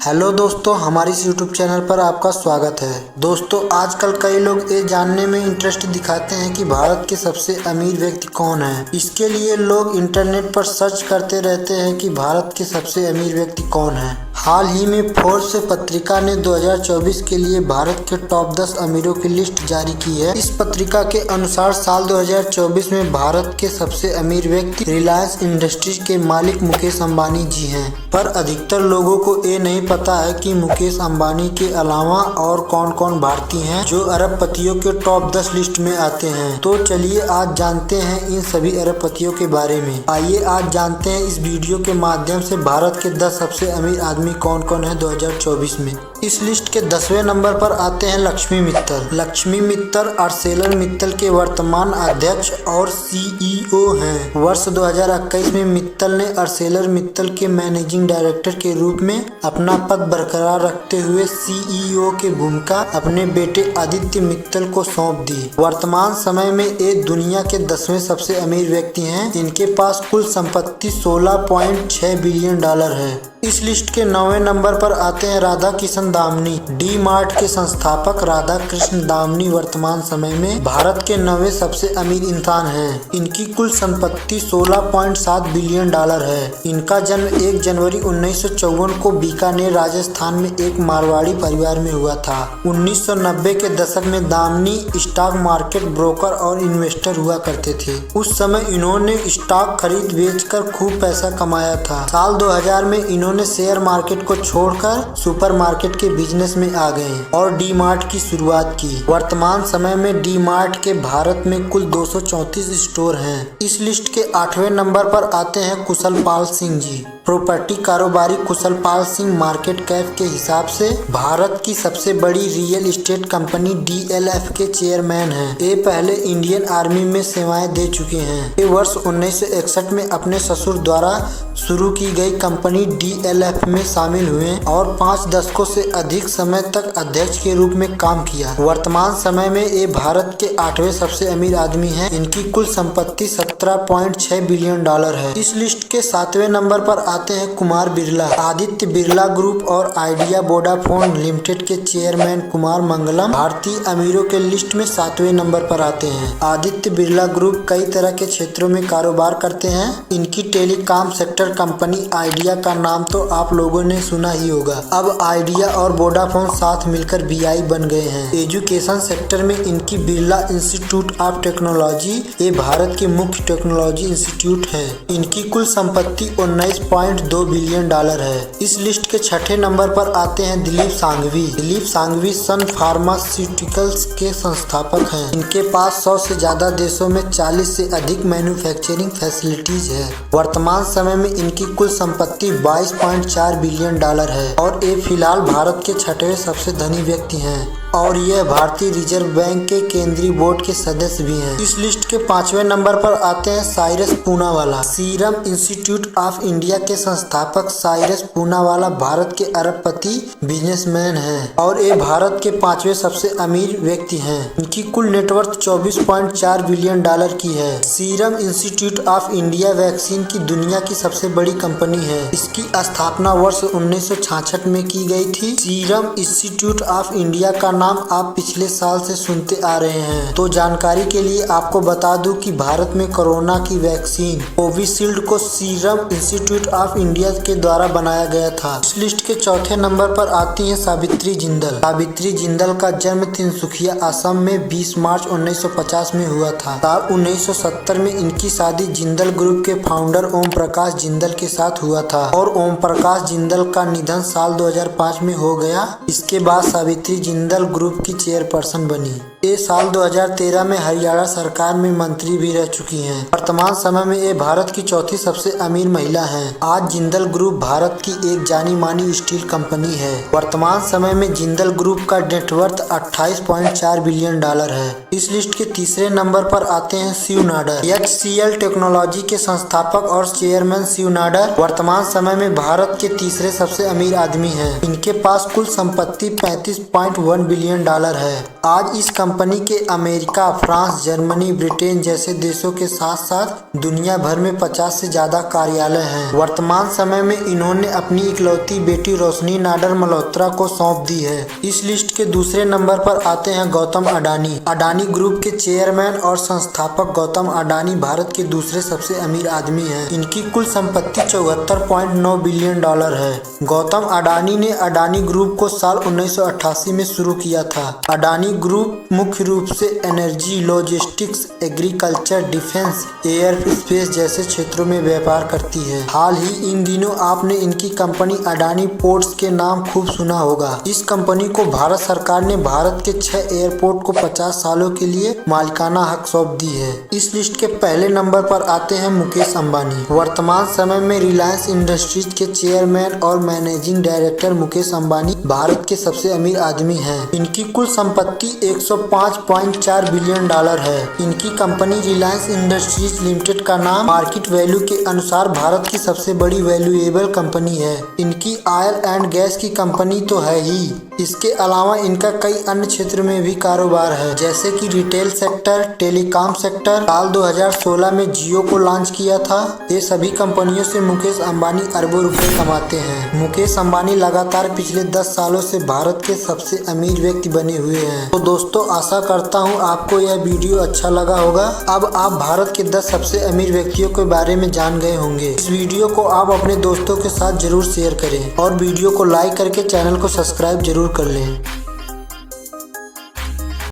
Hello दोस्तों, हमारे इस YouTube चैनल पर आपका स्वागत है। दोस्तों, आजकल कई लोग ये जानने में इंटरेस्ट दिखाते हैं कि भारत के सबसे अमीर व्यक्ति कौन है। इसके लिए लोग इंटरनेट पर सर्च करते रहते हैं कि भारत के सबसे अमीर व्यक्ति कौन है। हाल ही में फोर्ब्स पत्रिका ने 2024 के लिए भारत के टॉप 10 अमीरों की लिस्ट जारी की है। इस पत्रिका के अनुसार साल 2024 में भारत के सबसे अमीर व्यक्ति रिलायंस इंडस्ट्रीज के मालिक मुकेश अंबानी जी हैं। पर अधिकतर लोगों को ये नहीं पता है कि मुकेश अंबानी के अलावा और कौन कौन भारतीय हैं जो अरबपतियों के टॉप 10 लिस्ट में आते हैं। तो चलिए आज जानते हैं इन सभी अरबपतियों के बारे में। आइए आज जानते हैं इस वीडियो के माध्यम से भारत के 10 सबसे अमीर आदमी कौन कौन है 2024 में। इस लिस्ट के 10वें नंबर पर आते हैं लक्ष्मी मित्तल। लक्ष्मी मित्तल आर्सेलर मित्तल के वर्तमान अध्यक्ष और CEO हैं। वर्ष 2021 में मित्तल ने आर्सेलर मित्तल के मैनेजिंग डायरेक्टर के रूप में अपना पद बरकरार रखते हुए CEO की भूमिका अपने बेटे आदित्य मित्तल को सौंप दी। वर्तमान समय में ये दुनिया के 10वें सबसे अमीर व्यक्ति हैं। इनके पास कुल संपत्ति $16.6 बिलियन है। इस लिस्ट के 9वें नंबर पर आते हैं राधा किशन दामनी। डी मार्ट के संस्थापक राधा कृष्ण दामनी वर्तमान समय में भारत के 9वें सबसे अमीर इंसान हैं। इनकी कुल संपत्ति $16.7 बिलियन है। इनका जन्म 1 जनवरी 1954 को बीकानेर राजस्थान में एक मारवाड़ी परिवार में हुआ था। 1990 के दशक में दामनी स्टॉक मार्केट ब्रोकर और इन्वेस्टर हुआ करते थे। उस समय इन्होंने स्टॉक खरीद बेचकर खूब पैसा कमाया था। साल 2000 में इन्होंने शेयर मार्केट को छोड़कर सुपर मार्केट के बिजनेस में आ गए और डी मार्ट की शुरुआत की। वर्तमान समय में डी मार्ट के भारत में कुल 234 स्टोर हैं। इस लिस्ट के 8वें नंबर पर आते हैं कुशल पाल सिंह जी। प्रॉपर्टी कारोबारी कुशल पाल सिंह मार्केट कैप के हिसाब से भारत की सबसे बड़ी रियल एस्टेट कंपनी DLF के चेयरमैन हैं। ये पहले इंडियन आर्मी में सेवाएं दे चुके हैं। ये वर्ष 1961 में अपने ससुर द्वारा शुरू की गई कंपनी DLF में शामिल हुए और 5 दशकों से अधिक समय तक अध्यक्ष के रूप में काम किया। वर्तमान समय में ये भारत के 8वें सबसे अमीर आदमी हैं। इनकी कुल संपत्ति $17.6 बिलियन है। इस लिस्ट के 7वें नंबर पर आते हैं कुमार बिरला। आदित्य बिरला ग्रुप और आइडिया वोडाफोन लिमिटेड के चेयरमैन कुमार मंगलम भारतीय अमीरों के लिस्ट में 7वें नंबर पर आते हैं। आदित्य बिरला ग्रुप कई तरह के क्षेत्रों में कारोबार करते हैं। इनकी टेलीकॉम सेक्टर कंपनी आइडिया का नाम तो आप लोगों ने सुना ही होगा। अब आइडिया और वोडाफोन साथ मिलकर BI बन गए हैं। एजुकेशन सेक्टर में इनकी बिरला इंस्टीट्यूट ऑफ टेक्नोलॉजी ये भारत के मुख्य टेक्नोलॉजी इंस्टीट्यूट है। इनकी कुल संपत्ति $19.2 बिलियन है। इस लिस्ट के 6ठे नंबर पर आते हैं दिलीप सांघवी। दिलीप सांघवी सन फार्मास्यूटिकल्स के संस्थापक हैं। इनके पास 100 से ज्यादा देशों में 40 से अधिक मैन्युफैक्चरिंग फैसिलिटीज है। वर्तमान समय में इनकी कुल संपत्ति $22.4 बिलियन है और ये फिलहाल भारत के 6वें सबसे धनी व्यक्ति हैं और यह भारतीय रिजर्व बैंक के केंद्रीय बोर्ड के सदस्य भी हैं। इस लिस्ट के 5वें नंबर पर आते हैं Cyrus Poonawalla. Serum institute of India के संस्थापक साइरस पूनावाला भारत के अरबपति बिजनेसमैन हैं और ये भारत के 5वें सबसे अमीर व्यक्ति हैं। इनकी कुल नेटवर्थ $24.4 बिलियन की है। Serum institute of India vaccine की दुनिया की सबसे बड़ी कंपनी है। इसकी स्थापना वर्ष 1966 में की गई थी। सीरम इंस्टीट्यूट ऑफ इंडिया का नाम आप पिछले साल से सुनते आ रहे हैं। तो जानकारी के लिए आपको बता दूं कि भारत में कोरोना की वैक्सीन कोविशील्ड को सीरम इंस्टीट्यूट ऑफ इंडिया के द्वारा बनाया गया था। इस लिस्ट के 4थे नंबर पर आती हैं सावित्री जिंदल। सावित्री जिंदल का जन्म तिनसुकिया असम में 20 मार्च 1950 में हुआ था। साल 1970 में इनकी शादी जिंदल ग्रुप के फाउंडर ओम प्रकाश जिंदल के साथ हुआ था और ओम प्रकाश जिंदल का निधन साल 2005 में हो गया। इसके बाद सावित्री जिंदल ग्रुप की चेयरपर्सन बनी। ये साल 2013 में हरियाणा सरकार में मंत्री भी रह चुकी हैं। वर्तमान समय में ये भारत की 4थी सबसे अमीर महिला हैं। आज जिंदल ग्रुप भारत की एक जानी मानी स्टील कंपनी है। वर्तमान समय में जिंदल ग्रुप का नेटवर्थ $28.4 बिलियन है। इस लिस्ट के 3रे नंबर पर आते हैं शिव नाडर। HCL टेक्नोलॉजी के संस्थापक और चेयरमैन शिव नाडर वर्तमान समय में भारत के 3रे सबसे अमीर आदमी हैं। इनके पास कुल संपत्ति $35.1 बिलियन है। आज इस कंपनी के अमेरिका, फ्रांस, जर्मनी, ब्रिटेन जैसे देशों के साथ साथ दुनिया भर में 50 से ज्यादा कार्यालय हैं। वर्तमान समय में इन्होंने अपनी इकलौती बेटी रोशनी नाडर मल्होत्रा को सौंप दी है। इस लिस्ट के दूसरे नंबर पर आते हैं गौतम अडानी। अडानी ग्रुप के चेयरमैन और संस्थापक गौतम अडानी भारत के दूसरे सबसे अमीर आदमी हैं। इनकी कुल संपत्ति 74.9 बिलियन डॉलर है। गौतम अडानी ने अडानी ग्रुप को साल 1988 में शुरू किया था। अडानी ग्रुप मुख्य रूप से energy, logistics, agriculture, defence, air space जैसे क्षेत्रों में व्यापार करती है। हाल ही इन दिनों आपने इनकी कंपनी अडानी पोर्ट्स के नाम खूब सुना होगा। इस कंपनी को भारत सरकार ने भारत के 6 एयरपोर्ट को 50 सालों के लिए मालिकाना हक सौंप दी है। इस लिस्ट के पहले नंबर पर आते हैं मुकेश अंबानी। वर्तमान समय में रिलायंस इंडस्ट्रीज के चेयरमैन और मैनेजिंग डायरेक्टर मुकेश अंबानी भारत के सबसे अमीर आदमी हैं। इनकी कुल संपत्ति 105.4 बिलियन डॉलर है। इनकी कंपनी रिलायंस इंडस्ट्रीज लिमिटेड का नाम मार्केट वैल्यू के अनुसार भारत की सबसे बड़ी वैल्यूएबल कंपनी है। इनकी ऑयल एंड गैस की कंपनी तो है ही, इसके अलावा इनका कई अन्य क्षेत्र में भी कारोबार है, जैसे कि रिटेल सेक्टर, टेलीकॉम सेक्टर। साल 2016 में जियो को लॉन्च किया था। ये सभी कंपनियों से मुकेश अंबानी अरबों रुपए कमाते हैं। मुकेश अंबानी लगातार पिछले 10 सालों से भारत के सबसे अमीर व्यक्ति बने हुए हैं। तो दोस्तों, आशा करता हूँ आपको यह वीडियो अच्छा लगा होगा। अब आप भारत के 10 सबसे अमीर व्यक्तियों के बारे में जान गए होंगे। इस वीडियो को आप अपने दोस्तों के साथ जरूर शेयर करें और वीडियो को लाइक करके चैनल को सब्सक्राइब जरूर कर लें।